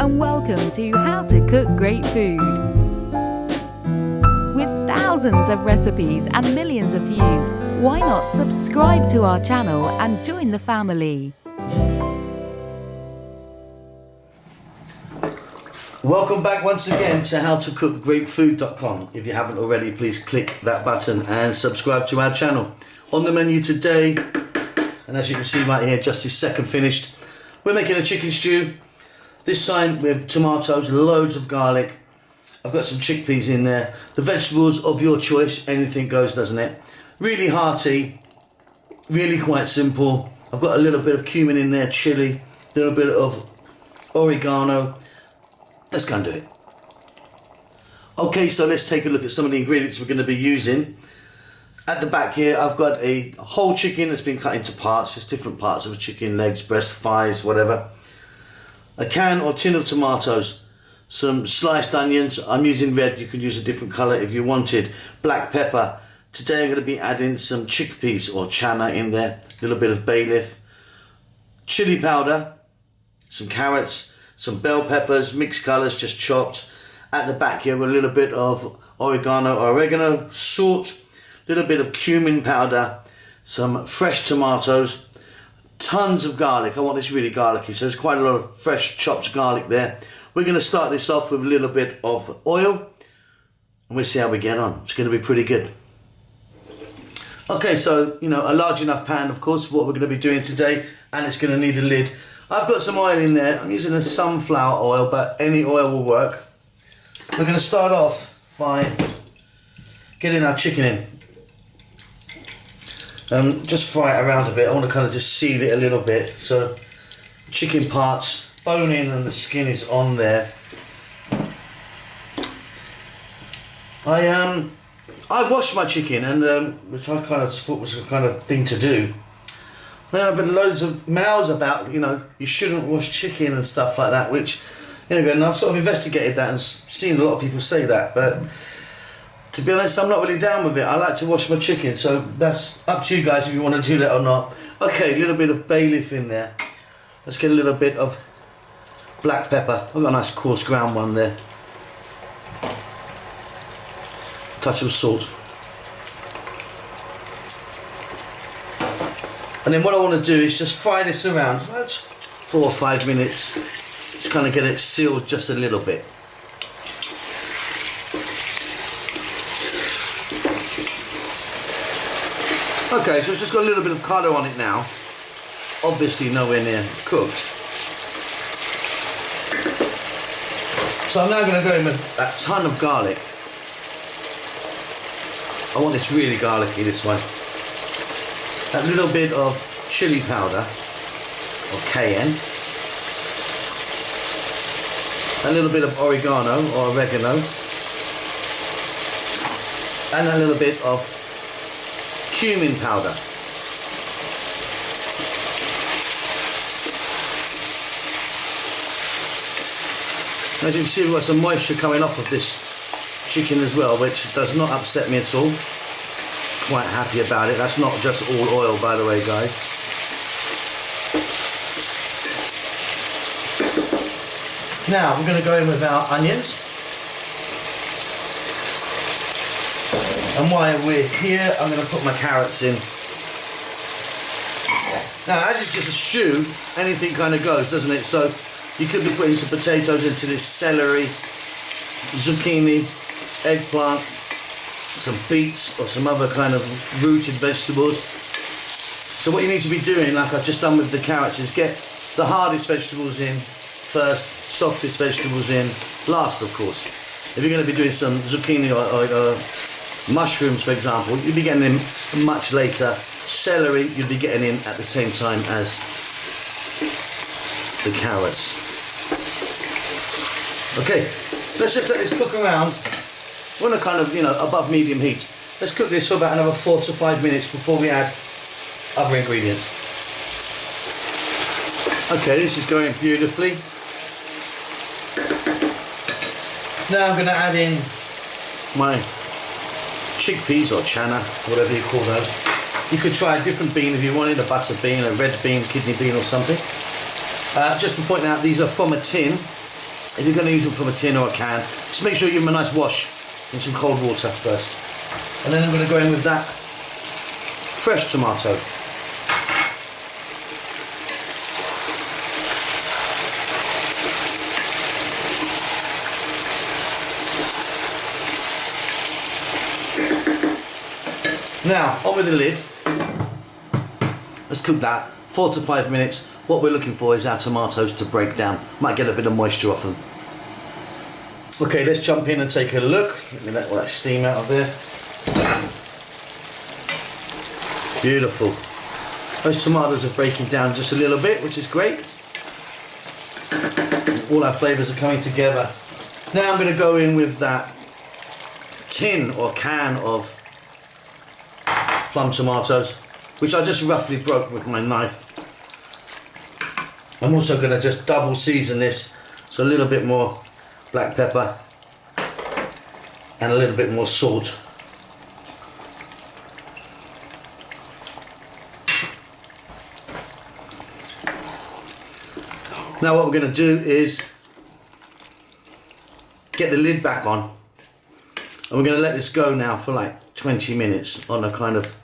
and welcome to How to Cook Great Food. With thousands of recipes and millions of views, why not subscribe to our channel and join the family? Welcome back once again to howtocookgreatfood.com. If you haven't already, please click that button and subscribe to our channel. On the menu today, and as you can see right here, just this second finished, we're making a chicken stew. This time with tomatoes, loads of garlic. I've got some chickpeas in there. The vegetables of your choice, anything goes, doesn't it? Really hearty, really quite simple. I've got a little bit of cumin in there, chili, a little bit of oregano. Let's go and do it. Okay, so let's take a look at some of the ingredients we're going to be using. At the back here, I've got a whole chicken that's been cut into parts, just different parts of a chicken, legs, breast, thighs, whatever. A can or tin of tomatoes, some sliced onions. I'm using red, you could use a different colour if you wanted. Black pepper. Today I'm going to be adding some chickpeas or chana in there, a little bit of bay leaf. Chili powder, some carrots, some bell peppers, mixed colours, just chopped. At the back here, with a little bit of oregano, salt, a little bit of cumin powder, some fresh tomatoes, tons of garlic. I want this really garlicky, so there's quite a lot of fresh chopped garlic there. We're going to start this off with a little bit of oil, and we'll see how we get on. It's going to be pretty good. Okay, so, a large enough pan, of course, for what we're going to be doing today, and it's going to need a lid. I've got some oil in there. I'm using a sunflower oil, but any oil will work. We're going to start off by getting our chicken in. Just fry it around a bit. I want to kind of just seal it a little bit. So, chicken parts, bone in and the skin is on there. I washed my chicken, and which I kind of thought was a kind of thing to do. There have been loads of mouths about, you shouldn't wash chicken and stuff like that, which, and I've sort of investigated that and seen a lot of people say that, but to be honest, I'm not really down with it. I like to wash my chicken, so that's up to you guys if you want to do that or not. Okay, a little bit of bay leaf in there. Let's get a little bit of black pepper. I've got a nice coarse ground one there. Touch of salt. And then what I want to do is just fry this around. That's 4 or 5 minutes. Just kind of get it sealed just a little bit. Okay, so it's just got a little bit of colour on it now. Obviously nowhere near cooked. So I'm now going to go in with a ton of garlic. I want this really garlicky, this one. A little bit of chili powder, or cayenne, a little bit of oregano or oregano, and a little bit of cumin powder. As you can see, we've got some moisture coming off of this chicken as well, which does not upset me at all. Quite happy about it. That's not just all oil, by the way, guys. Now we're going to go in with our onions, and while we're here, I'm going to put my carrots in. Now, as it's just a stew, anything kind of goes, doesn't it? So you could be putting some potatoes into this, celery, zucchini, eggplant, some beets or some other kind of rooted vegetables. So what you need to be doing, like I've just done with the carrots, is get the hardest vegetables in first, softest vegetables in last, of course. If you're going to be doing some zucchini or mushrooms, for example, you'll be getting them much later. Celery, you'll be getting in at the same time as the carrots. Okay, let's just let this cook around. We're on a kind of, above medium heat. Let's cook this for about another 4 to 5 minutes before we add other ingredients. Okay, this is going beautifully. Now I'm going to add in my chickpeas or chana, whatever you call those. You could try a different bean if you wanted, a butter bean, a red bean, kidney bean or something. Just to point out, these are from a tin. If you're going to use them from a tin or a can, just make sure you give them a nice wash in some cold water first. And then I'm going to go in with that fresh tomato. Now, on with the lid. Let's cook that 4 to 5 minutes. What we're looking for is our tomatoes to break down. Might get a bit of moisture off them. Okay, let's jump in and take a look. Let me let all that steam out of there. Beautiful. Those tomatoes are breaking down just a little bit, which is great. All our flavours are coming together. Now I'm going to go in with that tin or can of plum tomatoes, which I just roughly broke with my knife. I'm also going to just double season this, so a little bit more black pepper and a little bit more salt. Now what we're going to do is get the lid back on, and we're going to let this go now for like 20 minutes on a kind of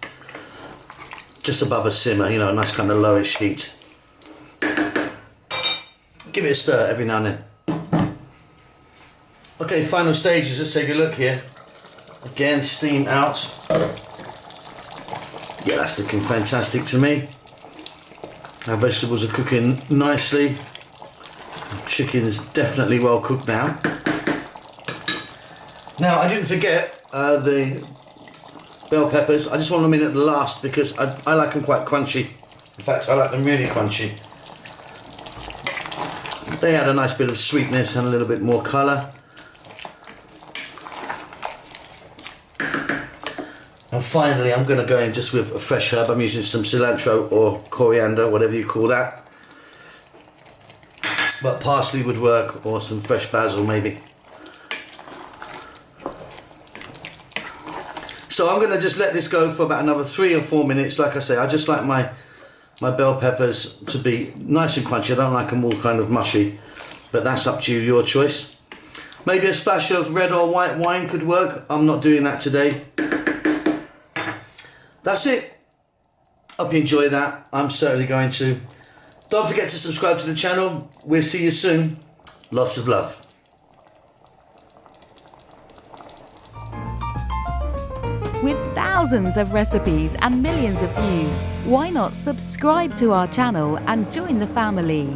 just above a simmer, you know, a nice kind of lowish heat. Give it a stir every now and then. Okay, final stages, let's take a look here. Again, steam out. Yeah, that's looking fantastic to me. Our vegetables are cooking nicely. Chicken is definitely well cooked now. Now, I didn't forget the bell peppers. I just want them in at the last because I like them quite crunchy. In fact, I like them really crunchy. They add a nice bit of sweetness and a little bit more colour. And finally, I'm going to go in just with a fresh herb. I'm using some cilantro or coriander, whatever you call that. But parsley would work, or some fresh basil maybe. So I'm going to just let this go for about another 3 or 4 minutes. Like I say, I just like my bell peppers to be nice and crunchy. I don't like them all kind of mushy, but that's up to you, your choice. Maybe a splash of red or white wine could work. I'm not doing that today. That's it. Hope you enjoy that. I'm certainly going to. Don't forget to subscribe to the channel. We'll see you soon. Lots of love. With thousands of recipes and millions of views, why not subscribe to our channel and join the family?